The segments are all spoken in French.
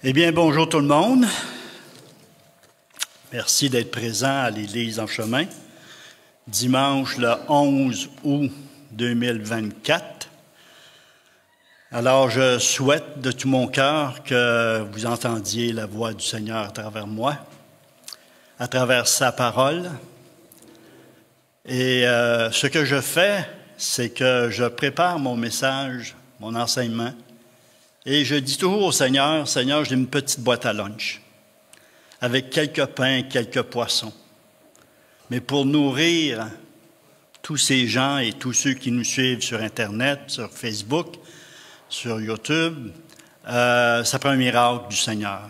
Eh bien, bonjour tout le monde. Merci d'être présent à l'Église en chemin. Dimanche, le 11 août 2024. Alors, je souhaite de tout mon cœur que vous entendiez la voix du Seigneur à travers moi, à travers sa parole. Et ce que je fais, c'est que je prépare mon message, mon enseignement. Et je dis toujours au Seigneur, « Seigneur, j'ai une petite boîte à lunch avec quelques pains, quelques poissons. Mais pour nourrir tous ces gens et tous ceux qui nous suivent sur Internet, sur Facebook, sur YouTube, ça prend un miracle du Seigneur.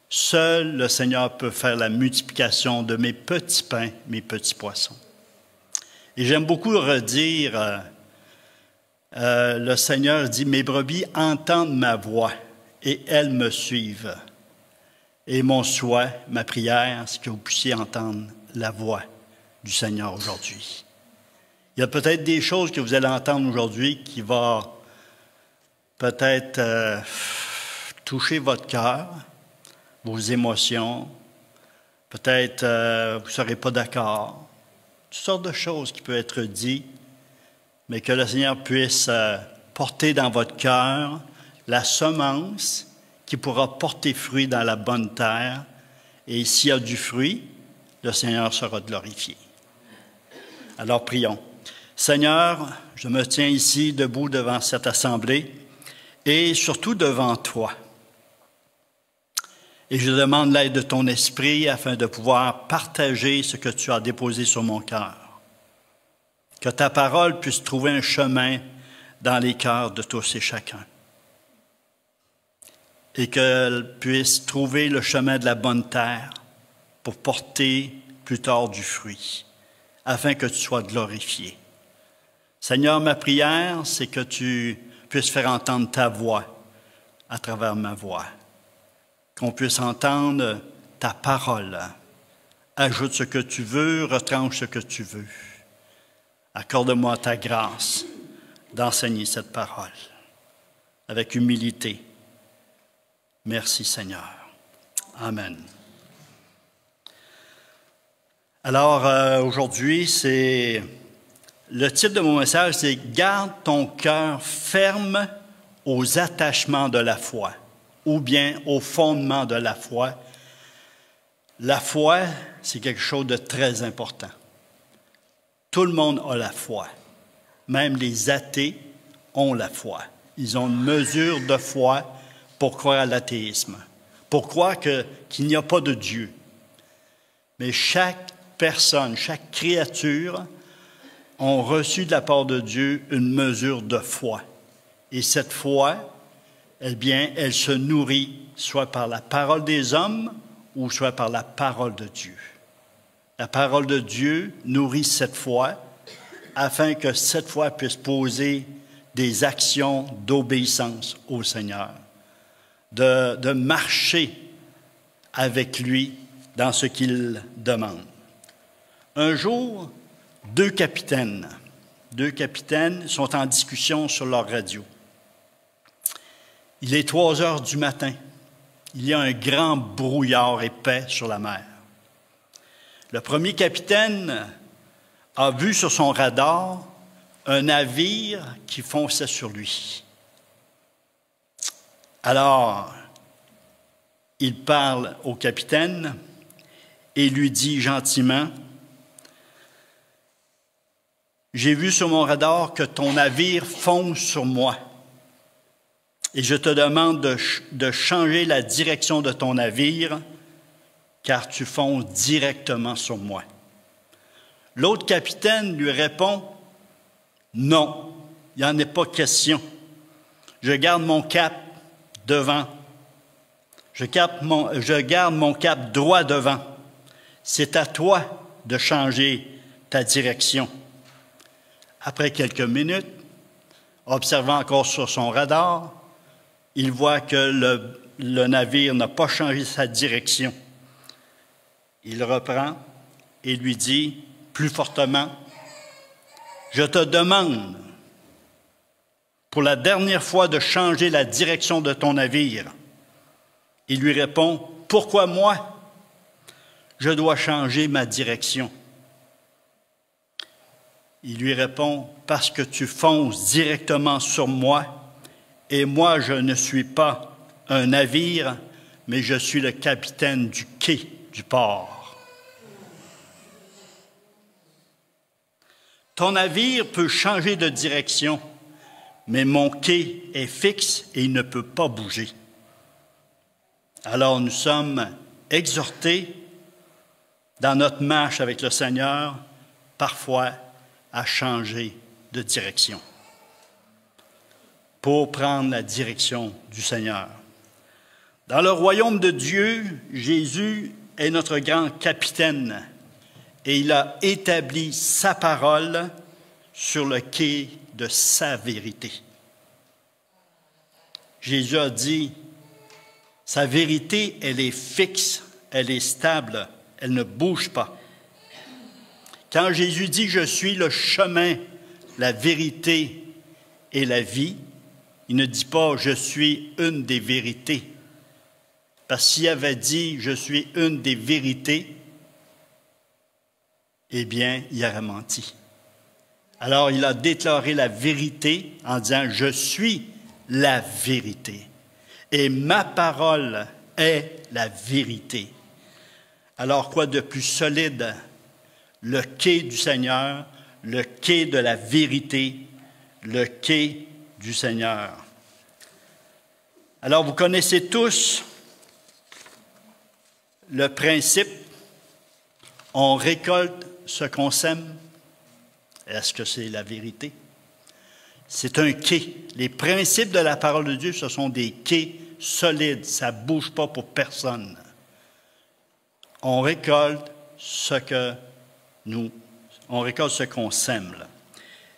Seul le Seigneur peut faire la multiplication de mes petits pains, mes petits poissons. » Et j'aime beaucoup redire... le Seigneur dit, « Mes brebis entendent ma voix et elles me suivent. » Et mon souhait, ma prière, c'est que vous puissiez entendre la voix du Seigneur aujourd'hui. Il y a peut-être des choses que vous allez entendre aujourd'hui qui vont peut-être toucher votre cœur, vos émotions. Peut-être vous ne serez pas d'accord. Toutes sortes de choses qui peuvent être dites. Mais que le Seigneur puisse porter dans votre cœur la semence qui pourra porter fruit dans la bonne terre. Et s'il y a du fruit, le Seigneur sera glorifié. Alors prions. Seigneur, je me tiens ici debout devant cette assemblée et surtout devant toi. Et je demande l'aide de ton esprit afin de pouvoir partager ce que tu as déposé sur mon cœur. Que ta parole puisse trouver un chemin dans les cœurs de tous et chacun. Et qu'elle puisse trouver le chemin de la bonne terre pour porter plus tard du fruit, afin que tu sois glorifié. Seigneur, ma prière, c'est que tu puisses faire entendre ta voix à travers ma voix. Qu'on puisse entendre ta parole. Ajoute ce que tu veux, retranche ce que tu veux. Accorde-moi ta grâce d'enseigner cette parole avec humilité. Merci Seigneur. Amen. Alors aujourd'hui, le titre de mon message, c'est « Garde ton cœur ferme aux attachements de la foi » ou bien au fondement de la foi. La foi, c'est quelque chose de très important. Tout le monde a la foi. Même les athées ont la foi. Ils ont une mesure de foi pour croire à l'athéisme, pour croire qu'il n'y a pas de Dieu. Mais chaque personne, chaque créature ont reçu de la part de Dieu une mesure de foi. Et cette foi, eh bien, elle se nourrit soit par la parole des hommes ou soit par la parole de Dieu. La parole de Dieu nourrit cette foi afin que cette foi puisse poser des actions d'obéissance au Seigneur, de marcher avec lui dans ce qu'il demande. Un jour, deux capitaines sont en discussion sur leur radio. Il est 3 heures du matin. Il y a un grand brouillard épais sur la mer. Le premier capitaine a vu sur son radar un navire qui fonçait sur lui. Alors, il parle au capitaine et lui dit gentiment, « J'ai vu sur mon radar que ton navire fonce sur moi et je te demande de changer la direction de ton navire car tu fonces directement sur moi. » L'autre capitaine lui répond, « Non, il n'y en est pas question. Je garde mon cap devant. Je garde mon cap droit devant. C'est à toi de changer ta direction. » Après quelques minutes, observant encore sur son radar, il voit que le navire n'a pas changé sa direction. Il reprend et lui dit plus fortement, « Je te demande pour la dernière fois de changer la direction de ton navire. Il lui répond, « Pourquoi moi? Je dois changer ma direction. » Il lui répond, « Parce que tu fonces directement sur moi, et moi je ne suis pas un navire, mais je suis le capitaine du quai du port. Ton navire peut changer de direction, mais mon quai est fixe et il ne peut pas bouger. » Alors nous sommes exhortés dans notre marche avec le Seigneur, parfois à changer de direction pour prendre la direction du Seigneur. Dans le royaume de Dieu, Jésus est notre grand capitaine et il a établi sa parole sur le quai de sa vérité. Jésus a dit, sa vérité, elle est fixe, elle est stable, elle ne bouge pas. Quand Jésus dit « Je suis le chemin, la vérité et la vie », il ne dit pas « Je suis une des vérités ». Parce s'il avait dit « Je suis une des vérités », eh bien, il aurait menti. Alors, il a déclaré la vérité en disant « Je suis la vérité et ma parole est la vérité ». Alors, quoi de plus solide? Le quai du Seigneur, le quai de la vérité, le quai du Seigneur. Alors, vous connaissez tous le principe, on récolte ce qu'on sème. Est-ce que c'est la vérité? C'est un quai. Les principes de la parole de Dieu, ce sont des quais solides, ça ne bouge pas pour personne. On récolte ce qu'on sème.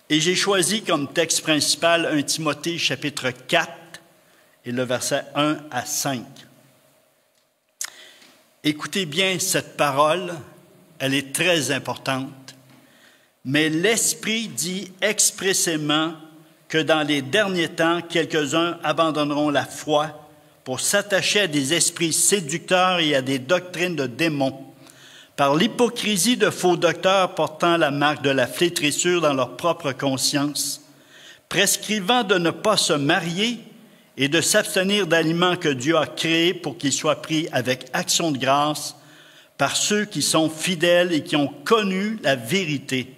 Et j'ai choisi comme texte principal 1 Timothée chapitre 4 et le verset 1 à 5. Écoutez bien cette parole, elle est très importante, mais l'Esprit dit expressément que dans les derniers temps, quelques-uns abandonneront la foi pour s'attacher à des esprits séducteurs et à des doctrines de démons, par l'hypocrisie de faux docteurs portant la marque de la flétrissure dans leur propre conscience, prescrivant de ne pas se marier et de s'abstenir d'aliments que Dieu a créés pour qu'ils soient pris avec action de grâce par ceux qui sont fidèles et qui ont connu la vérité.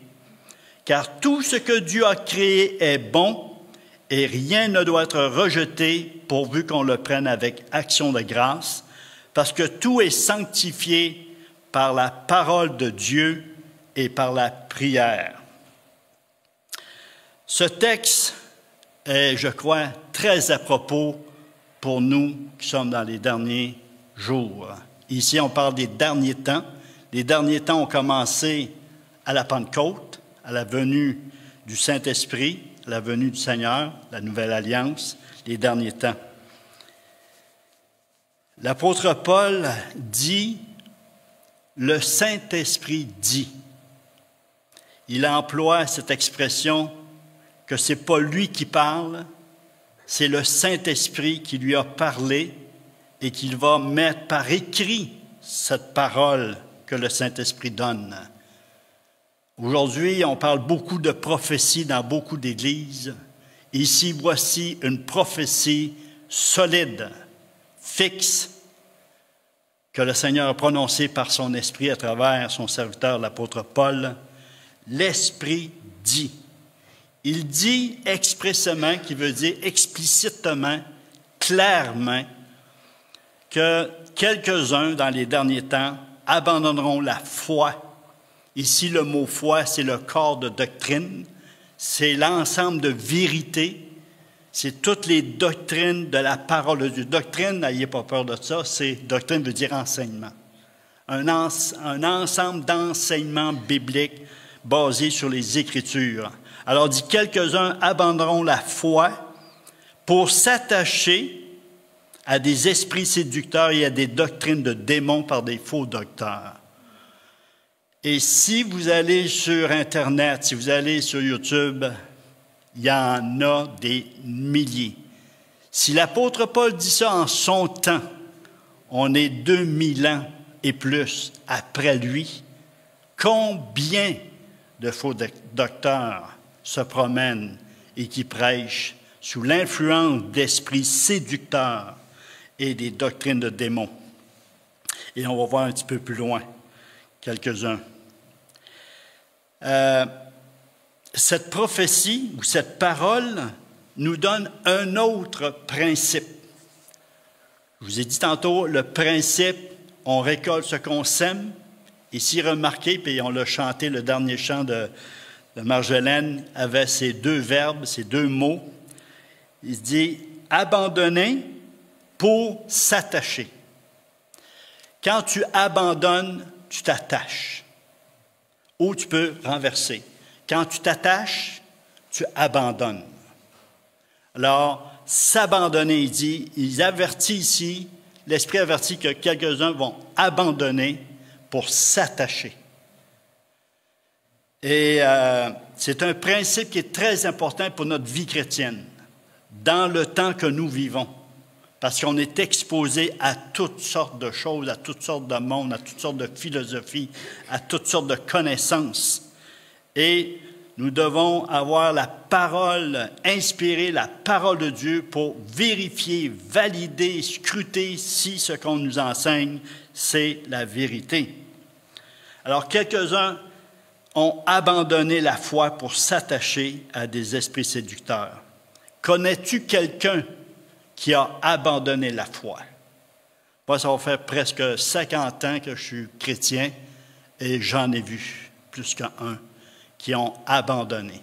Car tout ce que Dieu a créé est bon et rien ne doit être rejeté pourvu qu'on le prenne avec action de grâce, parce que tout est sanctifié par la parole de Dieu et par la prière. Ce texte est, je crois, très à propos pour nous qui sommes dans les derniers jours. Ici, on parle des derniers temps. Les derniers temps ont commencé à la Pentecôte, à la venue du Saint-Esprit, à la venue du Seigneur, la Nouvelle Alliance, les derniers temps. L'apôtre Paul dit, le Saint-Esprit dit. Il emploie cette expression que ce n'est pas lui qui parle, c'est le Saint-Esprit qui lui a parlé et qu'il va mettre par écrit cette parole que le Saint-Esprit donne. Aujourd'hui, on parle beaucoup de prophétie dans beaucoup d'églises. Ici, voici une prophétie solide, fixe, que le Seigneur a prononcée par son Esprit à travers son serviteur, l'apôtre Paul. L'Esprit dit. Il dit expressément, qui veut dire explicitement, clairement, que quelques-uns, dans les derniers temps, abandonneront la foi. Ici, le mot foi, c'est le corps de doctrine, c'est l'ensemble de vérités, c'est toutes les doctrines de la parole de Dieu. Doctrine, n'ayez pas peur de ça, doctrine veut dire enseignement. Un ensemble d'enseignements bibliques basés sur les Écritures. Alors, dit, quelques-uns abandonneront la foi pour s'attacher à des esprits séducteurs et à des doctrines de démons par des faux docteurs. Et si vous allez sur Internet, si vous allez sur YouTube, il y en a des milliers. Si l'apôtre Paul dit ça en son temps, on est 2000 ans et plus après lui. Combien de faux docteurs se promènent et qui prêchent sous l'influence d'esprits séducteurs et des doctrines de démons? Et on va voir un petit peu plus loin, quelques-uns. Cette prophétie ou cette parole nous donne un autre principe. Je vous ai dit tantôt, le principe, on récolte ce qu'on sème. Ici, remarquez, puis on l'a chanté, le dernier chant de Marjolaine avait ces deux verbes, ces deux mots. Il dit « abandonner pour s'attacher ». Quand tu abandonnes, tu t'attaches. Ou tu peux renverser. Quand tu t'attaches, tu abandonnes. Alors, s'abandonner, il dit, il avertit ici, l'Esprit avertit que quelques-uns vont abandonner pour s'attacher. Et c'est un principe qui est très important pour notre vie chrétienne, dans le temps que nous vivons, parce qu'on est exposé à toutes sortes de choses, à toutes sortes de mondes, à toutes sortes de philosophies, à toutes sortes de connaissances. Et nous devons avoir la parole inspirée, la parole de Dieu pour vérifier, valider, scruter si ce qu'on nous enseigne, c'est la vérité. Alors, quelques-uns ont abandonné la foi pour s'attacher à des esprits séducteurs. Connais-tu quelqu'un qui a abandonné la foi? Moi, ça va faire presque 50 ans que je suis chrétien et j'en ai vu plus qu'un qui ont abandonné.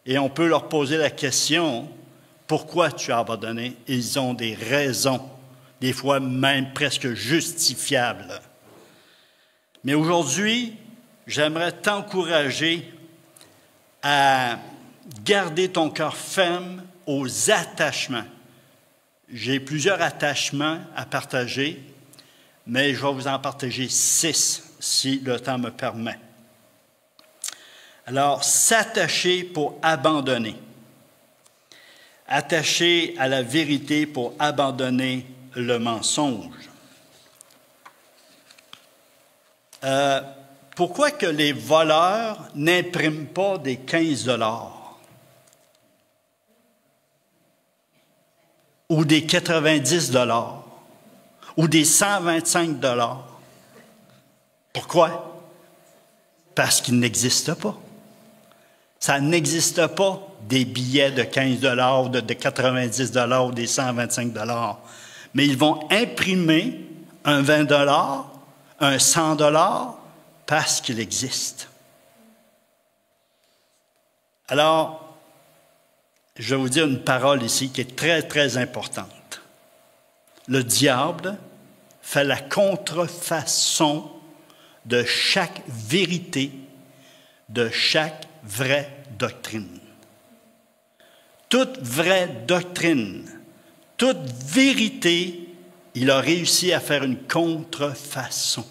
Et on peut leur poser la question, pourquoi tu as abandonné? Ils ont des raisons, des fois même presque justifiables. Mais aujourd'hui, j'aimerais t'encourager à garder ton cœur ferme aux attachements. J'ai plusieurs attachements à partager, mais je vais vous en partager 6 si le temps me permet. Alors, s'attacher pour abandonner. Attacher à la vérité pour abandonner le mensonge. Pourquoi que les voleurs n'impriment pas des 15 $ ou des 90 $ ou des 125 $? Pourquoi? Parce qu'ils n'existent pas. Ça n'existe pas des billets de 15 $, de 90 $ ou des 125 $. Mais ils vont imprimer un 20 $, un 100 $ parce qu'il existe. Alors, je vais vous dire une parole ici qui est très, très importante. Le diable fait la contrefaçon de chaque vérité, de chaque vraie doctrine. Toute vraie doctrine, toute vérité, il a réussi à faire une contrefaçon.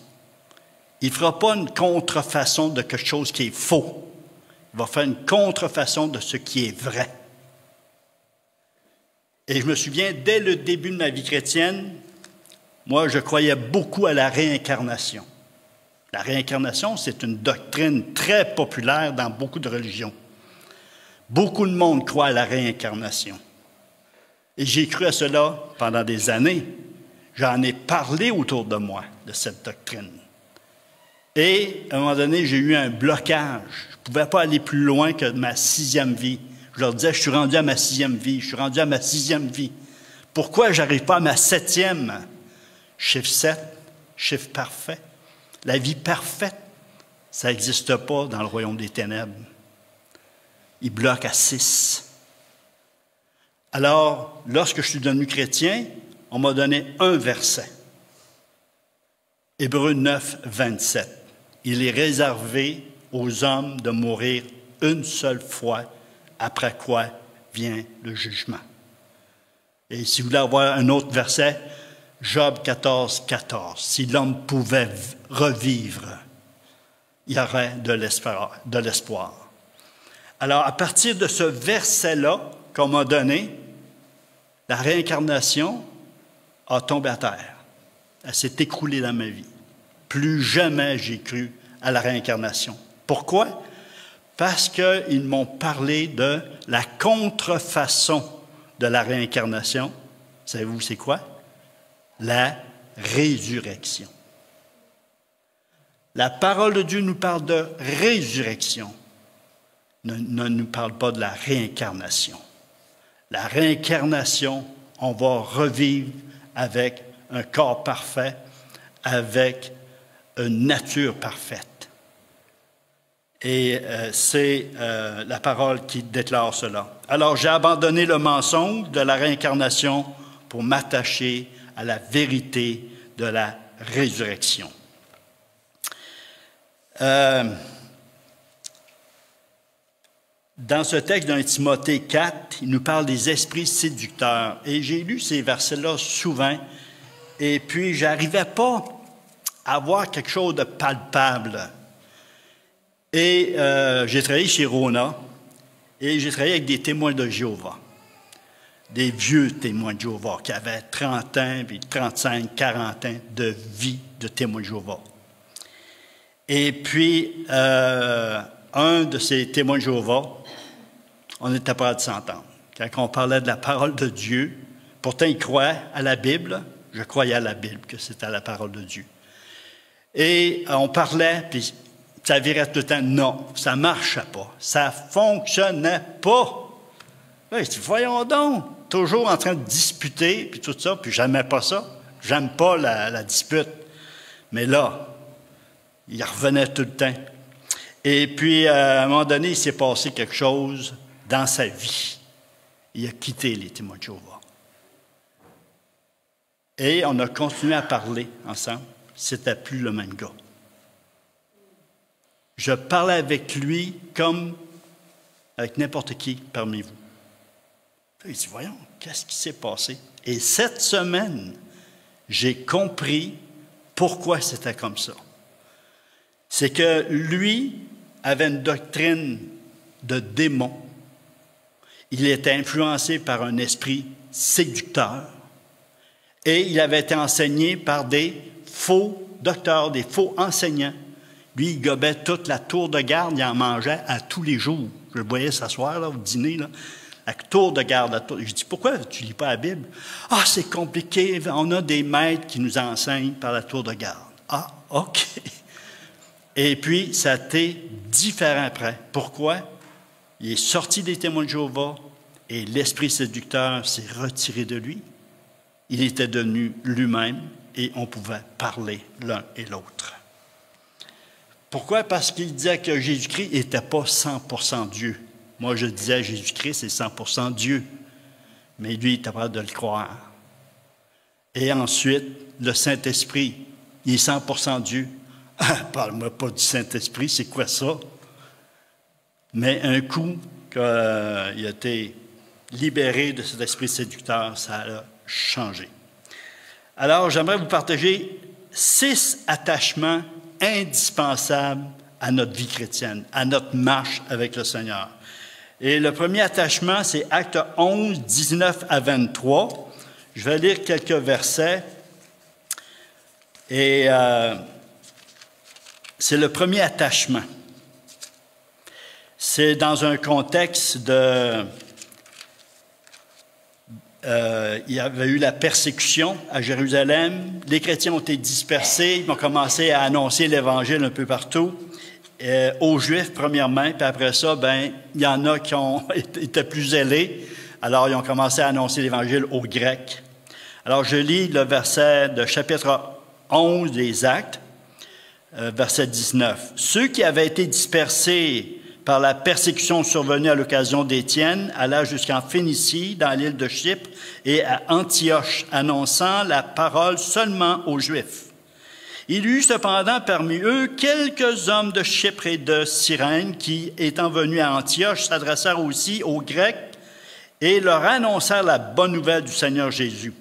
Il ne fera pas une contrefaçon de quelque chose qui est faux. Il va faire une contrefaçon de ce qui est vrai. Et je me souviens, dès le début de ma vie chrétienne, moi, je croyais beaucoup à la réincarnation. La réincarnation, c'est une doctrine très populaire dans beaucoup de religions. Beaucoup de monde croit à la réincarnation. Et j'ai cru à cela pendant des années. J'en ai parlé autour de moi, de cette doctrine. Et, à un moment donné, j'ai eu un blocage. Je ne pouvais pas aller plus loin que ma 6e vie. Je leur disais, je suis rendu à ma 6e vie, je suis rendu à ma 6e vie. Pourquoi je n'arrive pas à ma 7e? Chiffre 7, chiffre parfait. La vie parfaite, ça n'existe pas dans le royaume des ténèbres. Il bloque à 6. Alors, lorsque je suis devenu chrétien, on m'a donné un verset. Hébreux 9, 27. Il est réservé aux hommes de mourir une seule fois, après quoi vient le jugement. Et si vous voulez avoir un autre verset, Job 14, 14. Si l'homme pouvait revivre, il y aurait de l'espoir. Alors, à partir de ce verset-là qu'on m'a donné, la réincarnation a tombé à terre. Elle s'est écroulée dans ma vie. Plus jamais j'ai cru à la réincarnation. Pourquoi? Parce qu'ils m'ont parlé de la contrefaçon de la réincarnation. Savez-vous c'est quoi? La résurrection. La parole de Dieu nous parle de résurrection, ne nous parle pas de la réincarnation. La réincarnation, on va revivre avec un corps parfait, avec une nature parfaite. Et c'est la parole qui déclare cela. Alors, j'ai abandonné le mensonge de la réincarnation pour m'attacher à la vérité de la résurrection. Dans ce texte d'un Timothée 4, il nous parle des esprits séducteurs. Et j'ai lu ces versets-là souvent, et puis je n'arrivais pas à voir quelque chose de palpable. Et j'ai travaillé chez Rona, et j'ai travaillé avec des témoins de Jéhovah, des vieux témoins de Jéhovah qui avaient 30 ans, puis 35, 40 ans de vie de témoins de Jéhovah. Et puis, un de ces témoins de Jéhovah, on n'était pas à s'entendre. Quand on parlait de la parole de Dieu, pourtant il croyait à la Bible, je croyais à la Bible, que c'était la parole de Dieu. Et on parlait, puis ça virait tout le temps, non, ça ne marchait pas, ça ne fonctionnait pas. Là, je dis, voyons donc, toujours en train de disputer, puis tout ça, puis j'aimais pas ça, j'aime pas la dispute. Mais là, il revenait tout le temps. Et puis, à un moment donné, il s'est passé quelque chose dans sa vie. Il a quitté les témoins de Jéhovah. Et on a continué à parler ensemble. C'était plus le même gars. Je parlais avec lui comme avec n'importe qui parmi vous. Il dit, voyons, qu'est-ce qui s'est passé? Et cette semaine, j'ai compris pourquoi c'était comme ça. C'est que lui avait une doctrine de démon. Il était influencé par un esprit séducteur et il avait été enseigné par des faux docteurs, des faux enseignants. Lui, il gobait toute la tour de garde, il en mangeait à tous les jours. Je le voyais s'asseoir là, au dîner, là, la tour de garde. Je dis, pourquoi tu ne lis pas la Bible? Ah, c'est compliqué, on a des maîtres qui nous enseignent par la tour de garde. Ah, OK. Et puis, ça a été différent après. Pourquoi? Il est sorti des témoins de Jéhovah et l'esprit séducteur s'est retiré de lui. Il était devenu lui-même et on pouvait parler l'un et l'autre. Pourquoi? Parce qu'il disait que Jésus-Christ n'était pas 100% Dieu. Moi, je disais Jésus-Christ, c'est 100% Dieu. Mais lui, il était capable de le croire. Et ensuite, le Saint-Esprit, il est 100% Dieu. Parle-moi pas du Saint-Esprit, c'est quoi ça? Mais un coup qu'il a été libéré de cet esprit séducteur, ça a changé. Alors, j'aimerais vous partager 6 attachements indispensables à notre vie chrétienne, à notre marche avec le Seigneur. Et le premier attachement, c'est Actes 11, 19 à 23. Je vais lire quelques versets. Et c'est le premier attachement. C'est dans un contexte de... il y avait eu la persécution à Jérusalem. Les chrétiens ont été dispersés. Ils ont commencé à annoncer l'Évangile un peu partout. Aux Juifs, premièrement. Puis après ça, il y en a qui étaient plus zélés. Alors, ils ont commencé à annoncer l'Évangile aux Grecs. Alors, je lis le verset de chapitre 11 des Actes, verset 19. « Ceux qui avaient été dispersés par la persécution survenue à l'occasion d'Étienne allèrent jusqu'en Phénicie, dans l'île de Chypre, et à Antioche, annonçant la parole seulement aux Juifs. Il y eut cependant parmi eux quelques hommes de Chypre et de Cyrène qui, étant venus à Antioche, s'adressèrent aussi aux Grecs et leur annoncèrent la bonne nouvelle du Seigneur Jésus.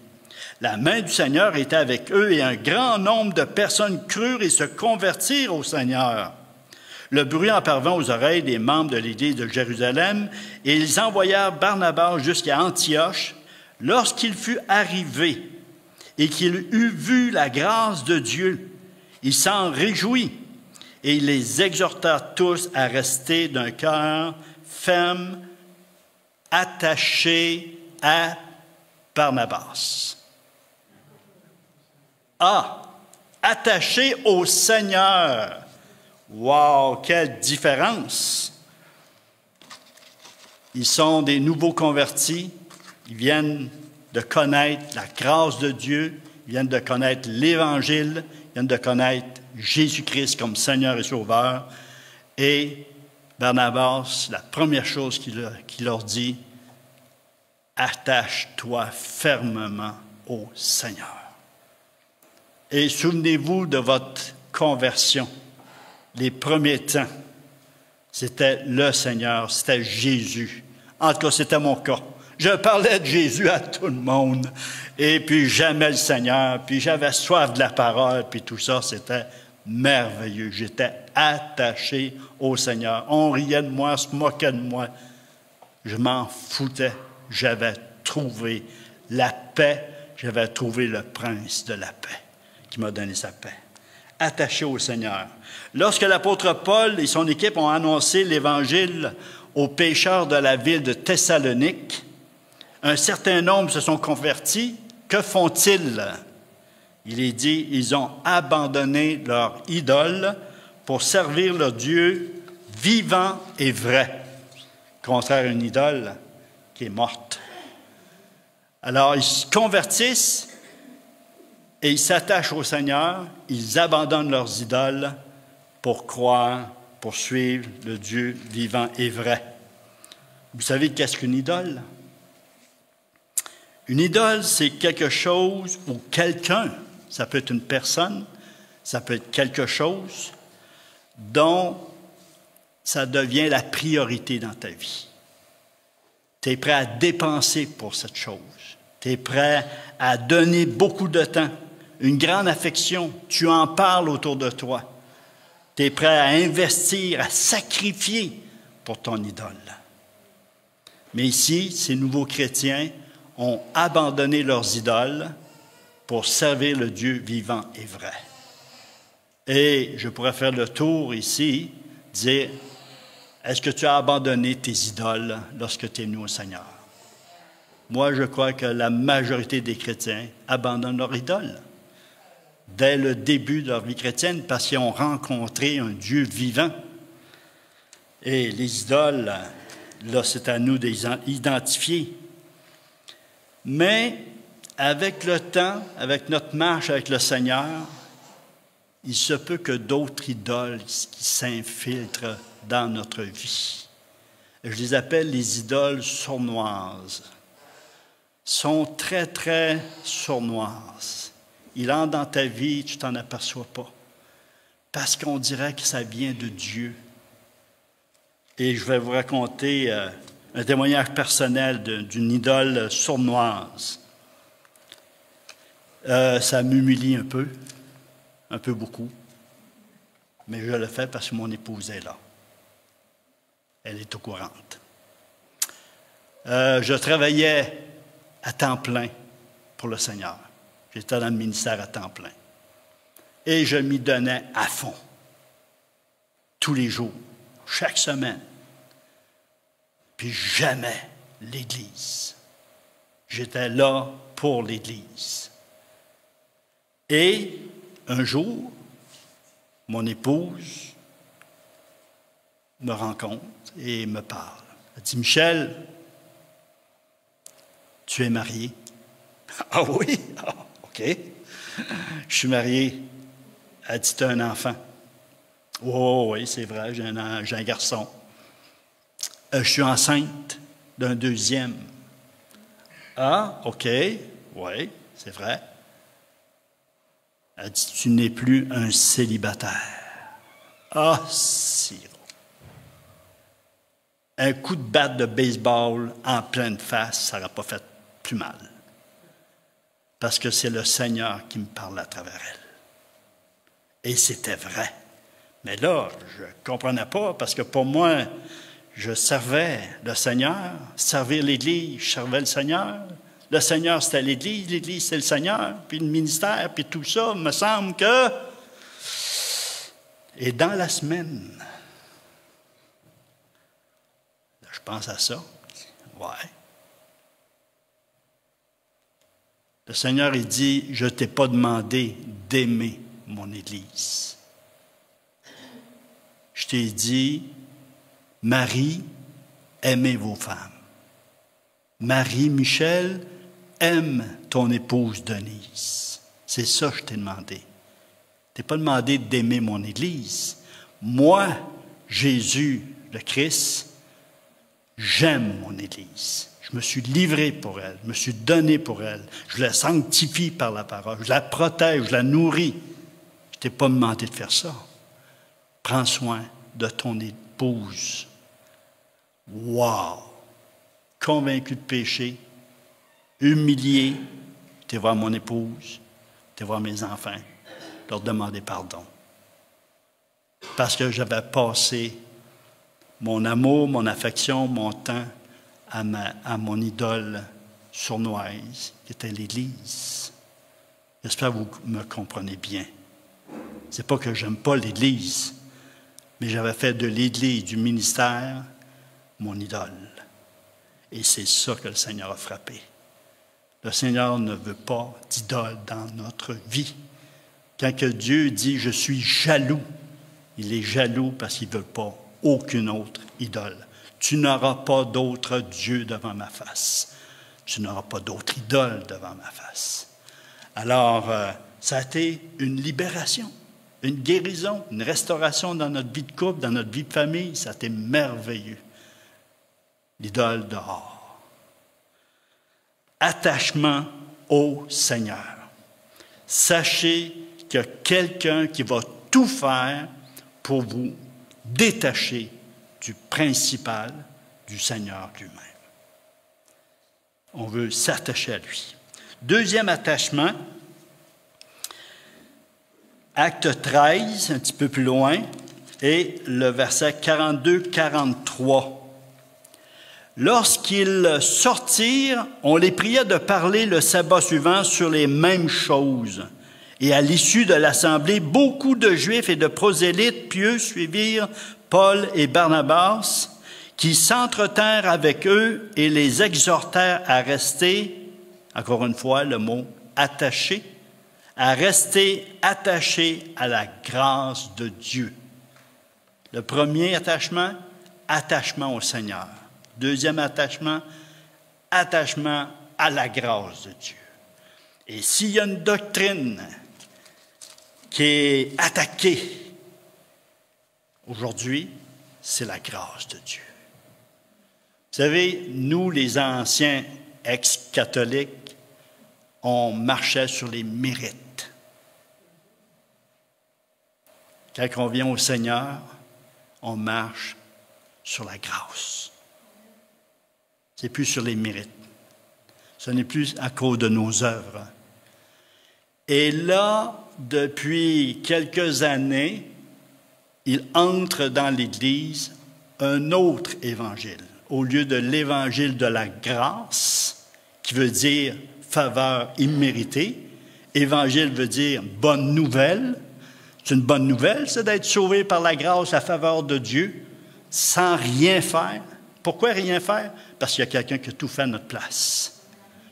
La main du Seigneur était avec eux et un grand nombre de personnes crurent et se convertirent au Seigneur. Le bruit en parvint aux oreilles des membres de l'Église de Jérusalem et ils envoyèrent Barnabas jusqu'à Antioche. Lorsqu'il fut arrivé, et qu'il eut vu la grâce de Dieu. Il s'en réjouit et il les exhorta tous à rester d'un cœur ferme, attaché à Barnabas. Ah, attaché au Seigneur. Wow, quelle différence! Ils sont des nouveaux convertis. Ils viennent de connaître la grâce de Dieu. Ils viennent de connaître l'Évangile. Ils viennent de connaître Jésus-Christ comme Seigneur et Sauveur. Et Barnabas, la première chose qu'il leur dit, attache-toi fermement au Seigneur. Et souvenez-vous de votre conversion. Les premiers temps, c'était le Seigneur, c'était Jésus. En tout cas, c'était mon cas. Je parlais de Jésus à tout le monde. Et puis, j'aimais le Seigneur. Puis, j'avais soif de la parole. Puis, tout ça, c'était merveilleux. J'étais attaché au Seigneur. On riait de moi, on se moquait de moi. Je m'en foutais. J'avais trouvé la paix. J'avais trouvé le prince de la paix qui m'a donné sa paix. Attaché au Seigneur. Lorsque l'apôtre Paul et son équipe ont annoncé l'Évangile aux pécheurs de la ville de Thessalonique, un certain nombre se sont convertis. Que font-ils? Il est dit, ils ont abandonné leur idole pour servir leur Dieu vivant et vrai, contraire à une idole qui est morte. Alors, ils se convertissent et ils s'attachent au Seigneur, ils abandonnent leurs idoles pour croire, pour suivre le Dieu vivant et vrai. Vous savez qu'est-ce qu'une idole? Une idole, c'est quelque chose ou quelqu'un, ça peut être une personne, ça peut être quelque chose dont ça devient la priorité dans ta vie. Tu es prêt à dépenser pour cette chose. Tu es prêt à donner beaucoup de temps, une grande affection. Tu en parles autour de toi. Tu es prêt à investir, à sacrifier pour ton idole. Mais ici, ces nouveaux chrétiens ont abandonné leurs idoles pour servir le Dieu vivant et vrai. Et je pourrais faire le tour ici, dire, est-ce que tu as abandonné tes idoles lorsque tu es venu au Seigneur? Moi, je crois que la majorité des chrétiens abandonnent leurs idoles dès le début de leur vie chrétienne parce qu'ils ont rencontré un Dieu vivant. Et les idoles, là, c'est à nous de les identifier. Mais avec le temps, avec notre marche avec le Seigneur, il se peut que d'autres idoles qui s'infiltrent dans notre vie. Je les appelle les idoles sournoises. Sont très, très sournoises. Il entre dans ta vie, tu t'en aperçois pas. Parce qu'on dirait que ça vient de Dieu. Et je vais vous raconter un témoignage personnel d'une idole sournoise. Ça m'humilie un peu beaucoup. Mais je le fais parce que mon épouse est là. Elle est au courant. Je travaillais à temps plein pour le Seigneur. J'étais dans le ministère à temps plein. Et je m'y donnais à fond. Tous les jours, chaque semaine. Puis jamais l'Église. J'étais là pour l'Église. Et un jour, mon épouse me rencontre et me parle. Elle dit, Michel, tu es marié? Ah oui? Ah, OK. Je suis marié. Elle dit, tu as un enfant? Oh oui, c'est vrai, j'ai un garçon. Je suis enceinte d'un deuxième. Ah, OK, oui, c'est vrai. Elle dit, tu n'es plus un célibataire. Ah, sirop. Un coup de batte de baseball en pleine face, ça n'aurait pas fait plus mal. Parce que c'est le Seigneur qui me parle à travers elle. Et c'était vrai. Mais là, je ne comprenais pas, parce que pour moi, je servais le Seigneur, servir l'Église, je servais le Seigneur, Le Seigneur, c'était l'Église, c'est le Seigneur, puis le ministère, puis tout ça, il me semble que... Et dans la semaine, je pense à ça, ouais. Le Seigneur, il dit, je ne t'ai pas demandé d'aimer mon Église. Je t'ai dit, Marie, aimez vos femmes. Marie, Michel, aime ton épouse Denise. C'est ça que je t'ai demandé. Je t'ai pas demandé d'aimer mon Église. Moi, Jésus, le Christ, j'aime mon Église. Je me suis livré pour elle, je me suis donné pour elle. Je la sanctifie par la parole, je la protège, je la nourris. Je t'ai pas demandé de faire ça. Prends soin de ton épouse. Wow! Convaincu de péché, humilié, j'étais voir mon épouse, j'étais voir mes enfants, leur demander pardon. Parce que j'avais passé mon amour, mon affection, mon temps à mon idole sournoise, qui était l'Église. J'espère que vous me comprenez bien. C'est pas que j'aime pas l'Église, mais j'avais fait de l'Église, du ministère, mon idole. Et c'est ça que le Seigneur a frappé. Le Seigneur ne veut pas d'idole dans notre vie. Quand que Dieu dit « je suis jaloux », il est jaloux parce qu'il ne veut pas aucune autre idole. Tu n'auras pas d'autre Dieu devant ma face. Tu n'auras pas d'autre idole devant ma face. Alors, ça a été une libération, une guérison, une restauration dans notre vie de couple, dans notre vie de famille. Ça a été merveilleux. L'idole dehors. Attachement au Seigneur. Sachez qu'il y a quelqu'un qui va tout faire pour vous détacher du principal, du Seigneur lui-même. On veut s'attacher à lui. Deuxième attachement, acte 13, un petit peu plus loin, et le verset 42-43. Lorsqu'ils sortirent, on les pria de parler le sabbat suivant sur les mêmes choses. Et à l'issue de l'assemblée, beaucoup de Juifs et de prosélytes pieux suivirent Paul et Barnabas, qui s'entretinrent avec eux et les exhortèrent à rester, encore une fois le mot attaché, à rester attachés à la grâce de Dieu. Le premier attachement, attachement au Seigneur. Deuxième attachement, attachement à la grâce de Dieu. Et s'il y a une doctrine qui est attaquée aujourd'hui, c'est la grâce de Dieu. Vous savez, nous, les anciens ex-catholiques, on marchait sur les mérites. Quand on vient au Seigneur, on marche sur la grâce. C'est plus sur les mérites. Ce n'est plus à cause de nos œuvres. Et là, depuis quelques années, il entre dans l'Église un autre évangile. Au lieu de l'évangile de la grâce, qui veut dire faveur imméritée, évangile veut dire bonne nouvelle. C'est une bonne nouvelle, c'est d'être sauvé par la grâce, la faveur de Dieu, sans rien faire. Pourquoi rien faire? Parce qu'il y a quelqu'un qui a tout fait à notre place.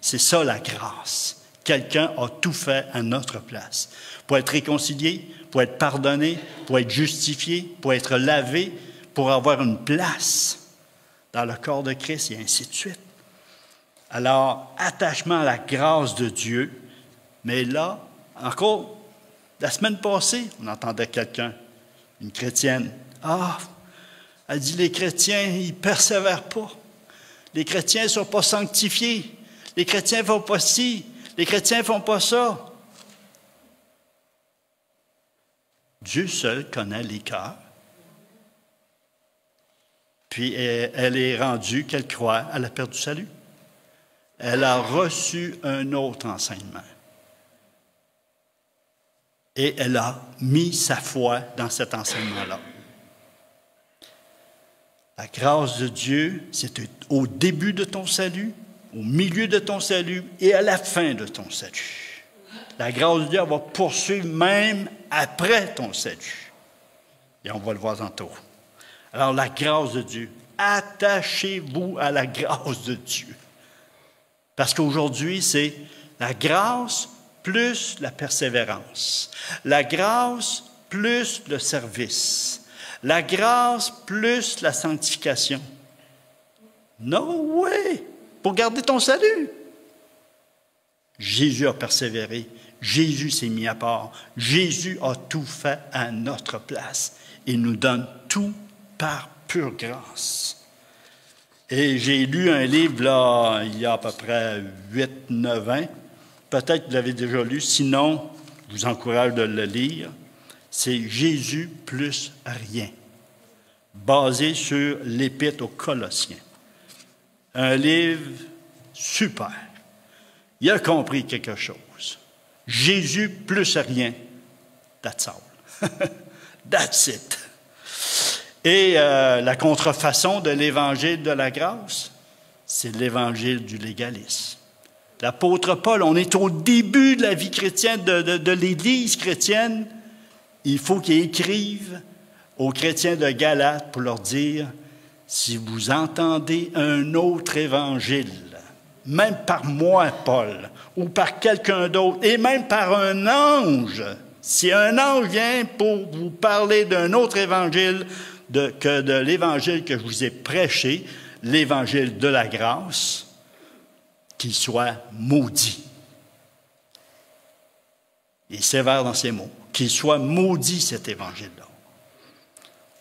C'est ça la grâce. Quelqu'un a tout fait à notre place. Pour être réconcilié, pour être pardonné, pour être justifié, pour être lavé, pour avoir une place dans le corps de Christ, et ainsi de suite. Alors, attachement à la grâce de Dieu. Mais là, encore, la semaine passée, on entendait quelqu'un, une chrétienne. Ah, elle dit, les chrétiens, ils ne persévèrent pas. Les chrétiens ne sont pas sanctifiés. Les chrétiens ne font pas ci. Les chrétiens ne font pas ça. Dieu seul connaît les cœurs. Puis elle est rendue qu'elle croit à la perte du salut. Elle a reçu un autre enseignement. Et elle a mis sa foi dans cet enseignement-là. La grâce de Dieu, c'est au début de ton salut, au milieu de ton salut et à la fin de ton salut. La grâce de Dieu va poursuivre même après ton salut. Et on va le voir tantôt. Alors, la grâce de Dieu. Attachez-vous à la grâce de Dieu. Parce qu'aujourd'hui, c'est la grâce plus la persévérance. La grâce plus le service. La grâce plus la sanctification. No way! Pour garder ton salut. Jésus a persévéré. Jésus s'est mis à part. Jésus a tout fait à notre place. Il nous donne tout par pure grâce. Et j'ai lu un livre, là, il y a à peu près 8-9 ans. Peut-être que vous l'avez déjà lu. Sinon, je vous encourage de le lire. C'est Jésus plus rien, basé sur l'Épître aux Colossiens. Un livre super. Il a compris quelque chose. Jésus plus rien. That's all. That's it. Et la contrefaçon de l'évangile de la grâce, c'est l'évangile du légalisme. L'apôtre Paul, on est au début de la vie chrétienne, de l'Église chrétienne. Il faut qu'il écrive aux chrétiens de Galate pour leur dire, si vous entendez un autre évangile, même par moi, Paul, ou par quelqu'un d'autre, et même par un ange, si un ange vient pour vous parler d'un autre évangile que de l'évangile que je vous ai prêché, l'évangile de la grâce, qu'il soit maudit. Il est sévère dans ses mots. Qu'il soit maudit, cet évangile-là.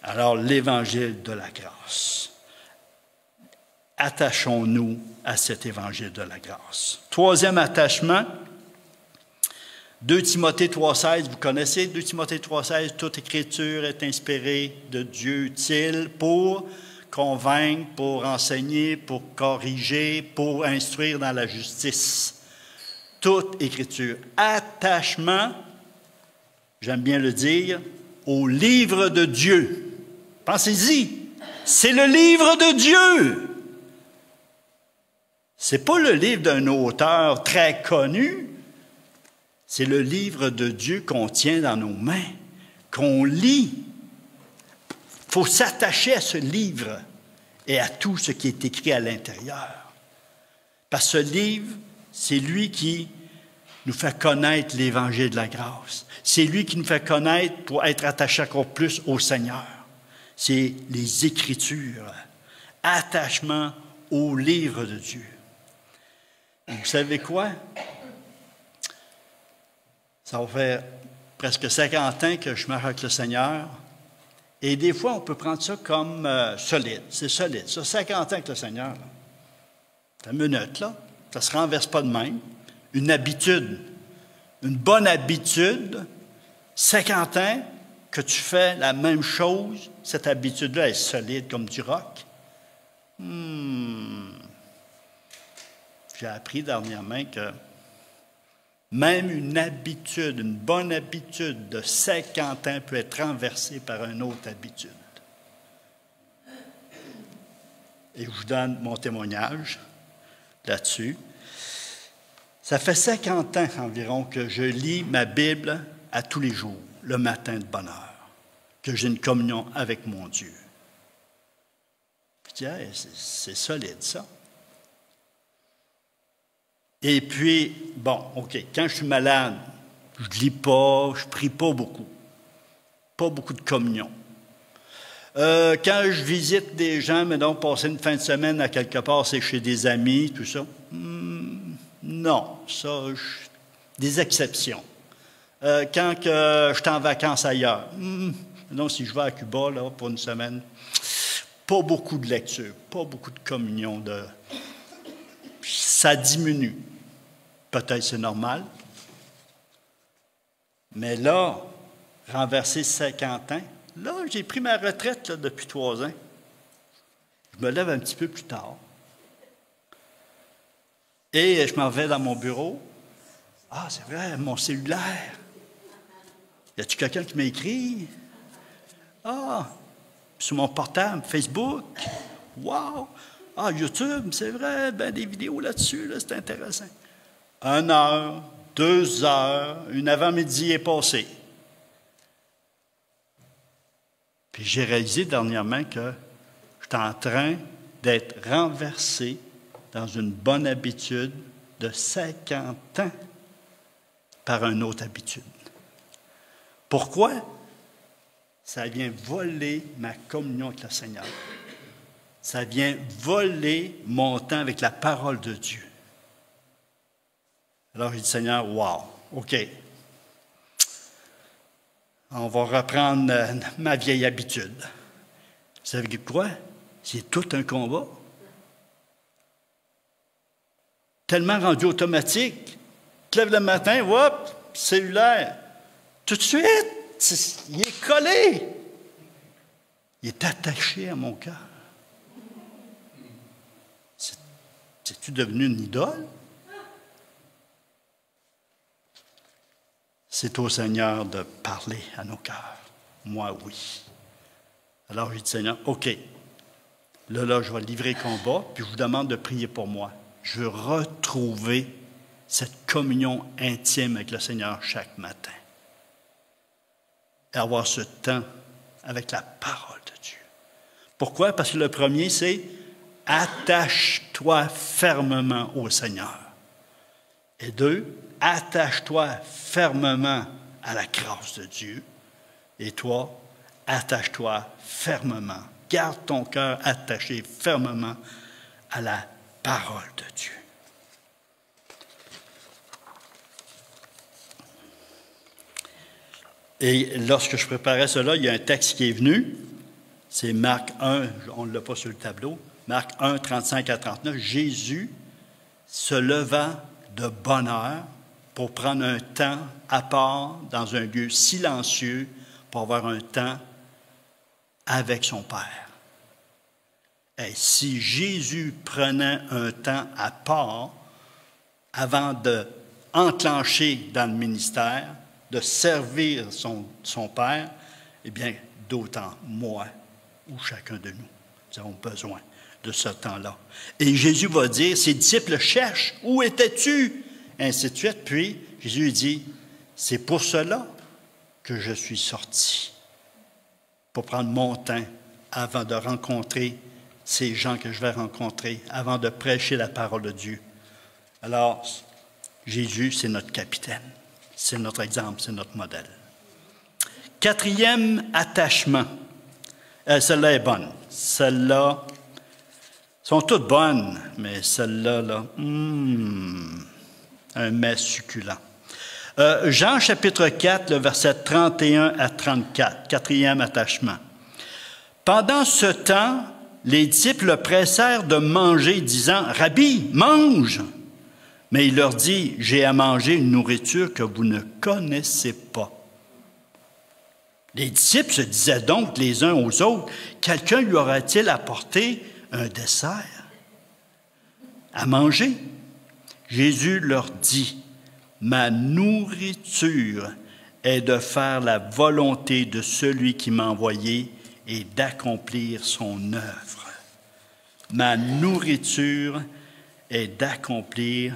Alors, l'évangile de la grâce. Attachons-nous à cet évangile de la grâce. Troisième attachement, 2 Timothée 3,16, vous connaissez 2 Timothée 3,16, toute écriture est inspirée de Dieu, utile pour convaincre, pour enseigner, pour corriger, pour instruire dans la justice. Toute écriture. Attachement, j'aime bien le dire, au livre de Dieu. Pensez-y, c'est le livre de Dieu. C'est pas le livre d'un auteur très connu. C'est le livre de Dieu qu'on tient dans nos mains, qu'on lit. Il faut s'attacher à ce livre et à tout ce qui est écrit à l'intérieur. Parce que ce livre, c'est lui qui nous fait connaître l'évangile de la grâce. C'est lui qui nous fait connaître pour être attaché encore plus au Seigneur. C'est les Écritures. Attachement au livre de Dieu. Et vous savez quoi? Ça va faire presque 50 ans que je marche avec le Seigneur. Et des fois, on peut prendre ça comme solide. C'est solide. Ça, 50 ans avec le Seigneur. Là. C'est une minute, là. Ça ne se renverse pas de même. Une habitude. Une bonne habitude. 50 ans que tu fais la même chose. Cette habitude-là est solide comme du roc. J'ai appris dernièrement que même une habitude, une bonne habitude de 50 ans peut être renversée par une autre habitude. Et je vous donne mon témoignage là-dessus. Ça fait 50 ans environ que je lis ma Bible à tous les jours, le matin de bonne heure, que j'ai une communion avec mon Dieu. Je dis, hey, c'est solide ça. Et puis, bon, OK, quand je suis malade, je ne lis pas, je ne prie pas beaucoup. Pas beaucoup de communion. Quand je visite des gens, mais donc passer une fin de semaine à quelque part, c'est chez des amis, tout ça. Non, ça, des exceptions. Quand je suis en vacances ailleurs, non, si je vais à Cuba là, pour une semaine, pas beaucoup de lecture, pas beaucoup de communion. Ça diminue. Peut-être c'est normal. Mais là, renverser 50 ans, là, j'ai pris ma retraite là, depuis 3 ans. Je me lève un petit peu plus tard. Et je m'en vais dans mon bureau. Ah, c'est vrai, mon cellulaire. Y a-t-il quelqu'un qui m'a écrit? Ah, sur mon portable, Facebook. Wow! Ah, YouTube, c'est vrai, ben des vidéos là-dessus, là, c'est intéressant. 1 heure, 2 heures, une avant-midi est passée. Puis j'ai réalisé dernièrement que j'étais en train d'être renversé dans une bonne habitude de 50 ans par une autre habitude. Pourquoi? Ça vient voler ma communion avec le Seigneur. Ça vient voler mon temps avec la parole de Dieu. Alors, j'ai dit, Seigneur, wow, OK. On va reprendre ma vieille habitude. Vous savez quoi? C'est tout un combat. Tellement rendu automatique. Tu te lèves le matin, hop, cellulaire. Tout de suite, il est collé. Il est attaché à mon cœur. C'est-tu devenu une idole? C'est au Seigneur de parler à nos cœurs. Moi, oui. Alors, j'ai dit, Seigneur, OK. Là, je vais livrer combat, puis je vous demande de prier pour moi. Je veux retrouver cette communion intime avec le Seigneur chaque matin. Et avoir ce temps avec la parole de Dieu. Pourquoi? Parce que le premier, c'est attache-toi fermement au Seigneur. Et 2, attache-toi fermement à la grâce de Dieu. Et 3, attache-toi fermement. Garde ton cœur attaché fermement à la parole de Dieu. Et lorsque je préparais cela, il y a un texte qui est venu. C'est Marc 1, on ne l'a pas sur le tableau. Marc 1, 35 à 39. Jésus se leva de bonne heure pour prendre un temps à part dans un lieu silencieux pour avoir un temps avec son Père. Et si Jésus prenait un temps à part avant d'enclencher dans le ministère, de servir son Père, eh bien, d'autant moi ou chacun de nous avons besoin de ce temps-là. Et Jésus va dire, ses disciples cherchent, où étais-tu? Ainsi de suite. Puis Jésus dit, c'est pour cela que je suis sorti, pour prendre mon temps avant de rencontrer ces gens que je vais rencontrer, avant de prêcher la parole de Dieu. Alors, Jésus, c'est notre capitaine, c'est notre exemple, c'est notre modèle. 4e attachement. Celle-là est bonne. Celle-là, sont toutes bonnes, mais celle-là, là, un mets succulent. Jean chapitre 4, le verset 31 à 34, 4e attachement. Pendant ce temps, les disciples le pressèrent de manger, disant, « Rabbi, mange !» Mais il leur dit, « J'ai à manger une nourriture que vous ne connaissez pas. » Les disciples se disaient donc les uns aux autres, « Quelqu'un lui aura-t-il apporté un dessert à manger? » Jésus leur dit, « Ma nourriture est de faire la volonté de celui qui m'a envoyé et d'accomplir son œuvre. » Ma nourriture est d'accomplir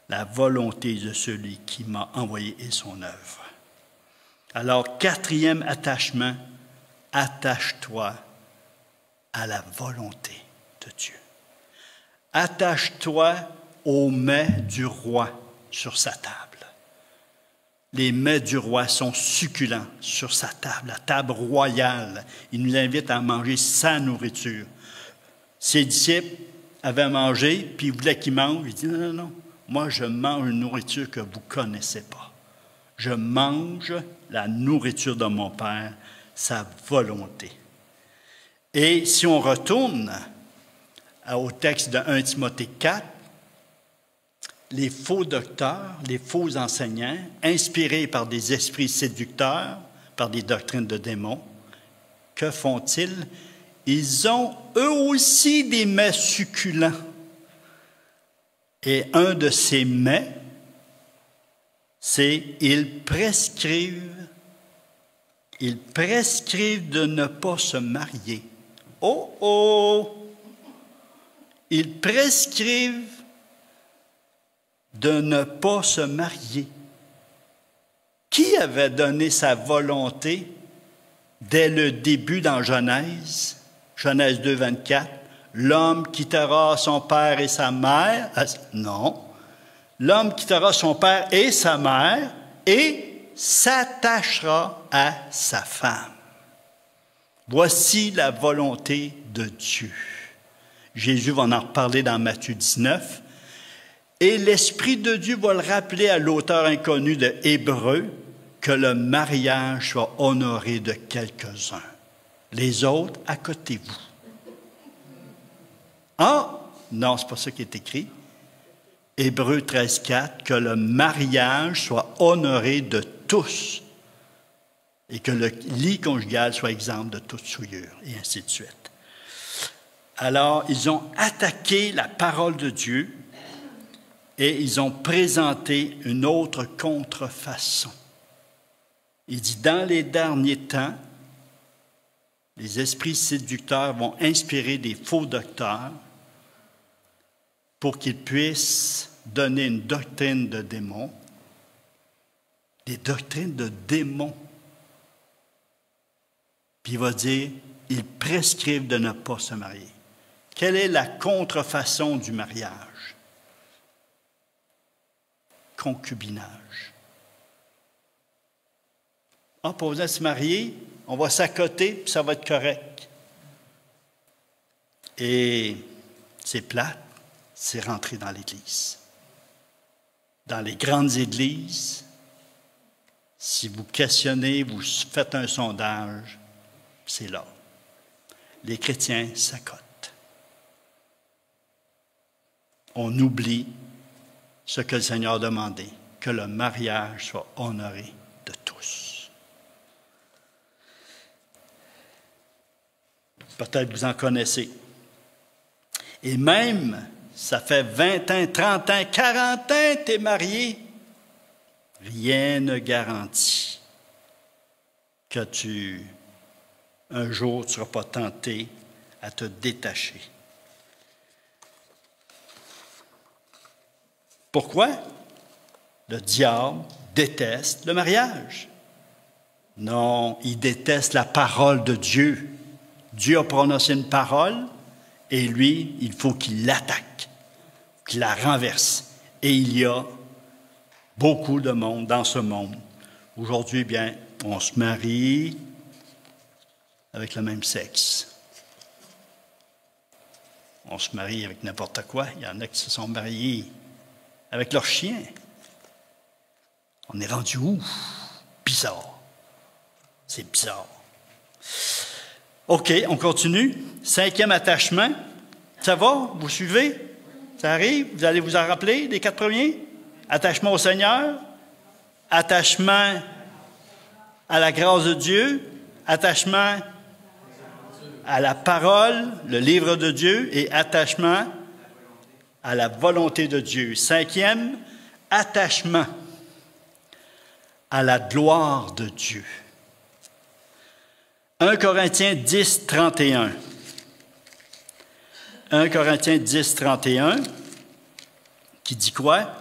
la volonté de celui qui m'a envoyé et son œuvre. Alors, 4e attachement, attache-toi à la volonté de Dieu. Attache-toi aux mets du roi sur sa table. Les mets du roi sont succulents sur sa table, la table royale. Il nous invite à manger sa nourriture. Ses disciples avaient mangé, puis ils voulaient qu'ils mangent. Il dit, non, non, non, moi je mange une nourriture que vous ne connaissez pas. Je mange la nourriture de mon Père, sa volonté. Et si on retourne au texte de 1 Timothée 4, les faux docteurs, les faux enseignants, inspirés par des esprits séducteurs, par des doctrines de démons, que font-ils? Ils ont eux aussi des mets succulents. Et un de ces mets, c'est ils prescrivent de ne pas se marier. Oh, oh! ils prescrivent de ne pas se marier. Qui avait donné sa volonté dès le début dans Genèse? Genèse 2, 24. L'homme quittera son père et sa mère. Non. L'homme quittera son père et sa mère et s'attachera à sa femme. Voici la volonté de Dieu. Jésus va en reparler dans Matthieu 19. Et l'Esprit de Dieu va le rappeler à l'auteur inconnu de Hébreux que le mariage soit honoré de quelques-uns. Les autres, accotez-vous. Ah, non, c'est pas ça qui est écrit. Hébreux 13, 4, que le mariage soit honoré de tous et que le lit conjugal soit exempt de toute souillure, et ainsi de suite. Alors, ils ont attaqué la parole de Dieu et ils ont présenté une autre contrefaçon. Il dit, dans les derniers temps, les esprits séducteurs vont inspirer des faux docteurs pour qu'ils puissent donner une doctrine de démons, des doctrines de démons. Puis il va dire, ils prescrivent de ne pas se marier. Quelle est la contrefaçon du mariage? Concubinage. Ah, pas besoin de se marier, on va s'accoter, puis ça va être correct. Et c'est plate, c'est rentré dans l'Église. Dans les grandes églises, si vous questionnez, vous faites un sondage, c'est là. Les chrétiens s'accotent. On oublie ce que le Seigneur a demandé, que le mariage soit honoré de tous. Peut-être que vous en connaissez. Et même, ça fait 20 ans, 30 ans, 40 ans que tu es marié, rien ne garantit que un jour, tu ne seras pas tenté à te détacher. Pourquoi? Le diable déteste le mariage. Non, il déteste la parole de Dieu. Dieu a prononcé une parole et lui, il faut qu'il l'attaque, qu'il la renverse. Et il y a beaucoup de monde dans ce monde. Aujourd'hui, bien, on se marie avec le même sexe. On se marie avec n'importe quoi. Il y en a qui se sont mariés avec leur chien. On est rendu où? Bizarre. C'est bizarre. OK, on continue. 5e attachement. Ça va? Vous suivez? Ça arrive? Vous allez vous en rappeler, les 4 premiers? Attachement au Seigneur. Attachement à la grâce de Dieu. Attachement à la parole, le livre de Dieu. Et attachement à la volonté de Dieu. 5e, attachement à la gloire de Dieu. 1 Corinthiens 10, 31. 1 Corinthiens 10, 31, qui dit quoi?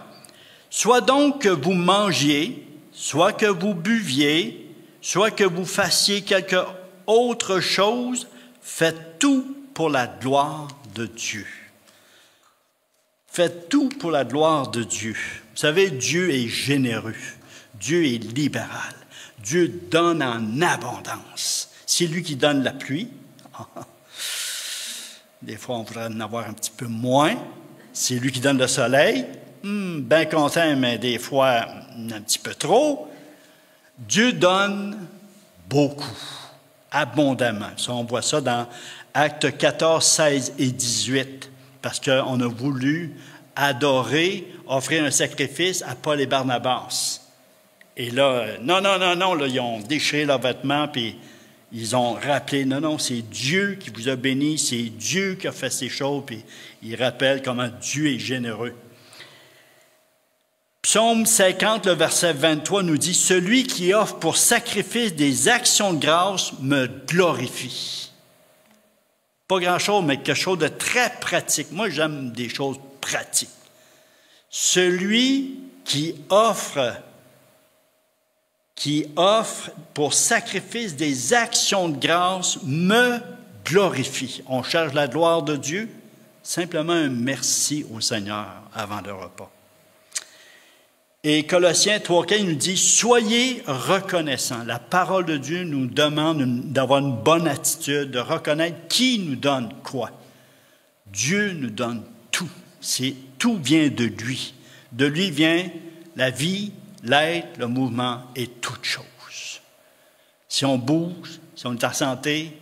Soit donc que vous mangiez, soit que vous buviez, soit que vous fassiez quelque autre chose, faites tout pour la gloire de Dieu. Faites tout pour la gloire de Dieu. Vous savez, Dieu est généreux. Dieu est libéral. Dieu donne en abondance. C'est lui qui donne la pluie. Des fois, on voudrait en avoir un petit peu moins. C'est lui qui donne le soleil. Bien content, mais des fois, un petit peu trop. Dieu donne beaucoup, abondamment. Ça, on voit ça dans Actes 14, 16 et 18. Parce qu'on a voulu adorer, offrir un sacrifice à Paul et Barnabas. Et là, non, là, ils ont déchiré leurs vêtements, puis ils ont rappelé, non, c'est Dieu qui vous a béni, c'est Dieu qui a fait ces choses, puis ils rappellent comment Dieu est généreux. Psaume 50, le verset 23 nous dit, « Celui qui offre pour sacrifice des actions de grâce me glorifie. » Pas grand-chose, mais quelque chose de très pratique. Moi, j'aime des choses pratiques. Celui qui offre pour sacrifice des actions de grâce me glorifie. On cherche la gloire de Dieu, simplement un merci au Seigneur avant le repas. Et Colossiens 3,15 nous dit « Soyez reconnaissants ». La parole de Dieu nous demande d'avoir une bonne attitude, de reconnaître qui nous donne quoi. Dieu nous donne tout. Tout vient de lui. De lui vient la vie, l'être, le mouvement et toutes choses. Si on bouge, si on est en santé,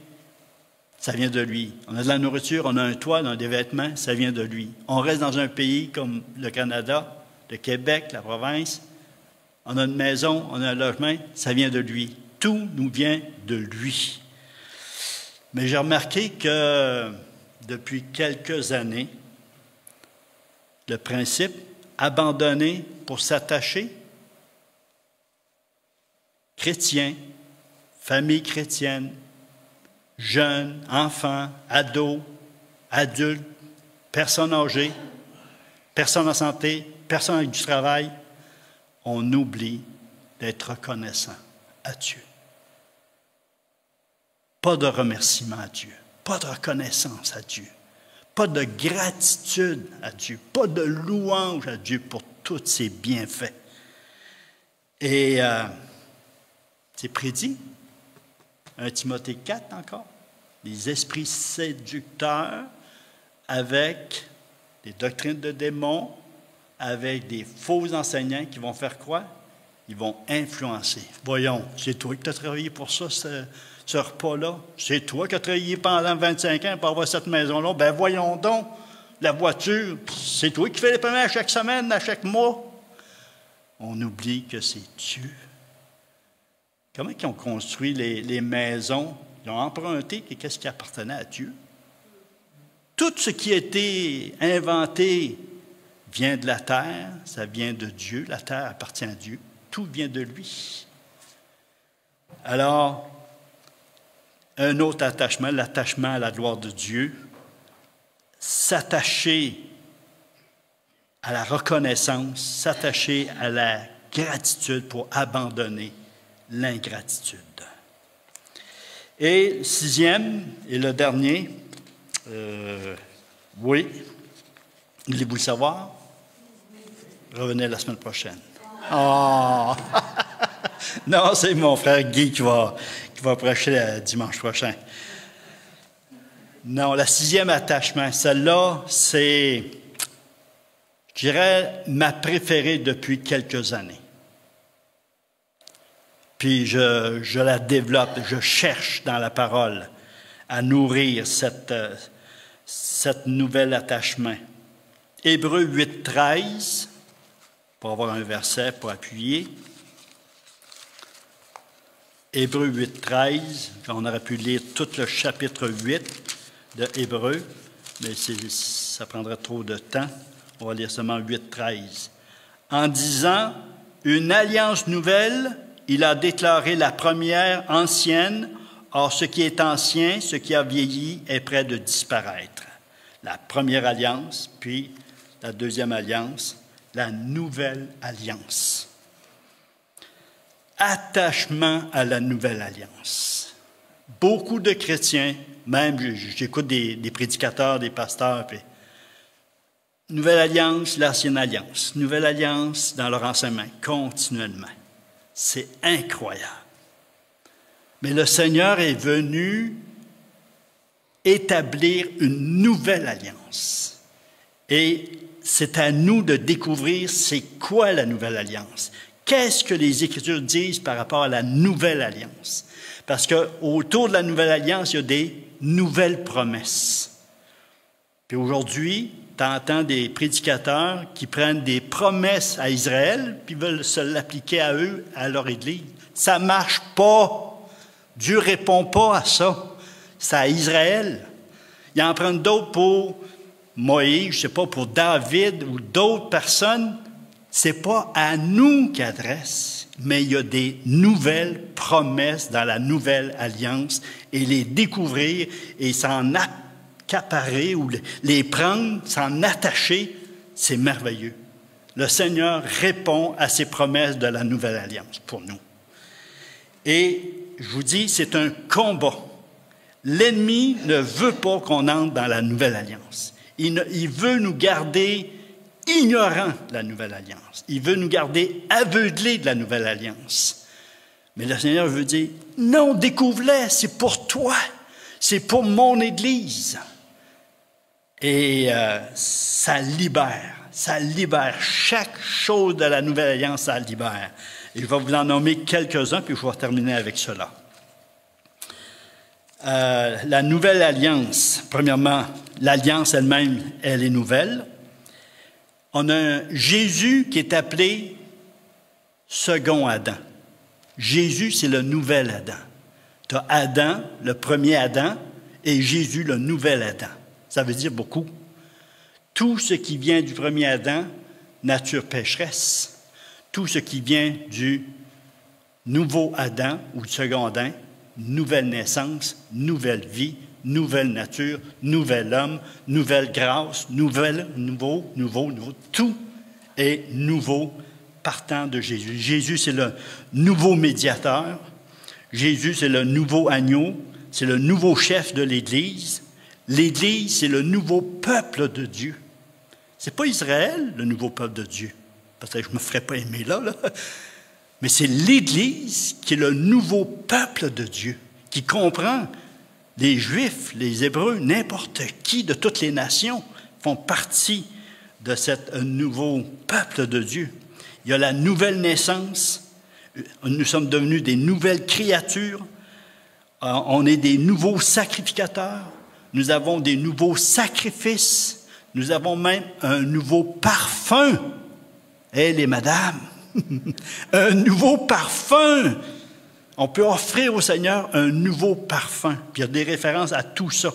ça vient de lui. On a de la nourriture, on a un toit, on a des vêtements, ça vient de lui. On reste dans un pays comme le Canada, le Québec, la province, on a une maison, on a un logement, ça vient de lui. Tout nous vient de lui. Mais j'ai remarqué que depuis quelques années, le principe abandonner pour s'attacher, chrétiens, famille chrétienne, jeunes, enfants, ados, adultes, personnes âgées, personnes en santé, personnes avec du travail, on oublie d'être reconnaissant à Dieu. Pas de remerciement à Dieu, pas de reconnaissance à Dieu, pas de gratitude à Dieu, pas de louange à Dieu pour tous ses bienfaits. Et c'est prédit, 1 Timothée 4 encore, les esprits séducteurs avec des doctrines de démons, avec des faux enseignants qui vont faire quoi? Ils vont influencer. Voyons, c'est toi qui as travaillé pour ça, ce repas-là. C'est toi qui as travaillé pendant 25 ans pour avoir cette maison-là. Ben voyons donc, la voiture, c'est toi qui fais les paiements à chaque semaine, à chaque mois. On oublie que c'est Dieu. Comment ils ont construit les maisons? Ils ont emprunté qu'est-ce qui appartenait à Dieu. Tout ce qui a été inventé vient de la terre, ça vient de Dieu. La terre appartient à Dieu. Tout vient de lui. Alors, un autre attachement, l'attachement à la gloire de Dieu, s'attacher à la reconnaissance, s'attacher à la gratitude pour abandonner l'ingratitude. Et sixième, et le dernier, oui, voulez-vous le savoir? Revenez la semaine prochaine. Oh! Non, c'est mon frère Guy qui va prêcher dimanche prochain. Non, la sixième attachement, celle-là, c'est, je dirais, ma préférée depuis quelques années. Puis je la développe, je cherche dans la parole à nourrir cette nouvel attachement. Hébreux 8, 13, pour avoir un verset pour appuyer. Hébreux 8, 13, on aurait pu lire tout le chapitre 8 de Hébreux, mais ça prendrait trop de temps. On va lire seulement 8, 13. En disant, une alliance nouvelle, il a déclaré la première ancienne, or ce qui est ancien, ce qui a vieilli, est près de disparaître. La première alliance, puis la deuxième alliance, la nouvelle alliance. Attachement à la nouvelle alliance. Beaucoup de chrétiens, même j'écoute des prédicateurs, des pasteurs, puis nouvelle alliance, l'ancienne alliance, nouvelle alliance dans leur enseignement, continuellement. C'est incroyable. Mais le Seigneur est venu établir une nouvelle alliance. Et c'est à nous de découvrir c'est quoi la nouvelle alliance. Qu'est-ce que les Écritures disent par rapport à la nouvelle alliance? Parce qu'autour de la nouvelle alliance, il y a des nouvelles promesses. Puis aujourd'hui, tu entends des prédicateurs qui prennent des promesses à Israël puis veulent se l'appliquer à eux, à leur Église. Ça ne marche pas. Dieu ne répond pas à ça. C'est à Israël. Il en prend d'autres pour Moïse, je ne sais pas, pour David ou d'autres personnes. Ce n'est pas à nous qu'il adresse, mais il y a des nouvelles promesses dans la nouvelle alliance et les découvrir et s'en accaparer ou les prendre, s'en attacher, c'est merveilleux. Le Seigneur répond à ses promesses de la nouvelle alliance pour nous. Et je vous dis, c'est un combat. L'ennemi ne veut pas qu'on entre dans la nouvelle alliance. Il veut nous garder ignorants de la nouvelle alliance. Il veut nous garder aveuglés de la nouvelle alliance. Mais le Seigneur veut dire, non, découvre-les, c'est pour toi, c'est pour mon Église. Et ça libère chaque chose de la nouvelle alliance, ça libère. Et je vais vous en nommer quelques-uns, puis je vais terminer avec cela. La nouvelle alliance, premièrement, l'alliance elle-même, elle est nouvelle. On a un Jésus qui est appelé second Adam. Jésus, c'est le nouvel Adam. Tu as Adam, le premier Adam, et Jésus, le nouvel Adam. Ça veut dire beaucoup. Tout ce qui vient du premier Adam, nature pécheresse. Tout ce qui vient du nouveau Adam ou du second Adam, nouvelle naissance, nouvelle vie, nouvelle nature, nouvel homme, nouvelle grâce, nouveau. Tout est nouveau partant de Jésus. Jésus, c'est le nouveau médiateur. Jésus, c'est le nouveau agneau. C'est le nouveau chef de l'Église. L'Église, c'est le nouveau peuple de Dieu. Ce n'est pas Israël, le nouveau peuple de Dieu. Parce que je ne me ferais pas aimer là. Mais c'est l'Église qui est le nouveau peuple de Dieu, qui comprend les Juifs, les Hébreux, n'importe qui de toutes les nations font partie de ce nouveau peuple de Dieu. Il y a la nouvelle naissance. Nous sommes devenus des nouvelles créatures. On est des nouveaux sacrificateurs. Nous avons des nouveaux sacrifices. Nous avons même un nouveau parfum. Les madames, un nouveau parfum. On peut offrir au Seigneur un nouveau parfum. Puis il y a des références à tout ça.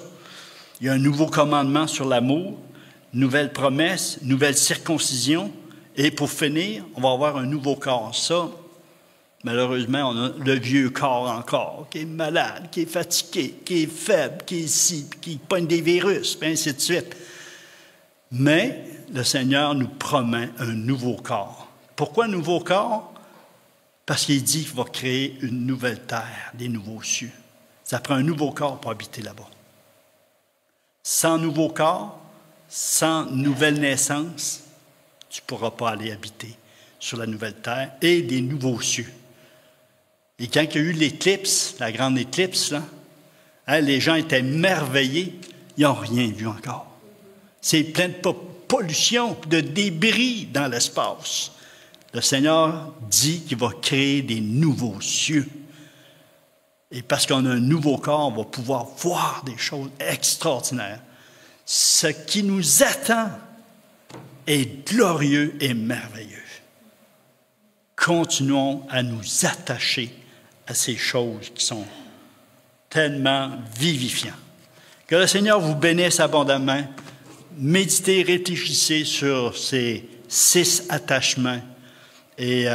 Il y a un nouveau commandement sur l'amour, nouvelle promesse, nouvelle circoncision. Et pour finir, on va avoir un nouveau corps. Ça, malheureusement, on a le vieux corps encore, qui est malade, qui est fatigué, qui est faible, qui est ici, qui pogne des virus, puis ainsi de suite. Mais le Seigneur nous promet un nouveau corps. Pourquoi un nouveau corps? Parce qu'il dit qu'il va créer une nouvelle terre, des nouveaux cieux. Ça prend un nouveau corps pour habiter là-bas. Sans nouveau corps, sans nouvelle naissance, tu ne pourras pas aller habiter sur la nouvelle terre et des nouveaux cieux. Et quand il y a eu l'éclipse, la grande éclipse, là, les gens étaient merveillés, ils n'ont rien vu encore. C'est plein de pollution, de débris dans l'espace. Le Seigneur dit qu'il va créer des nouveaux cieux. Et parce qu'on a un nouveau corps, on va pouvoir voir des choses extraordinaires. Ce qui nous attend est glorieux et merveilleux. Continuons à nous attacher à ces choses qui sont tellement vivifiantes. Que le Seigneur vous bénisse abondamment. Méditez, réfléchissez sur ces 6 attachements et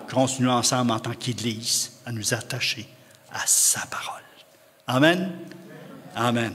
continuons ensemble en tant qu'Église à nous attacher à sa parole. Amen. Amen.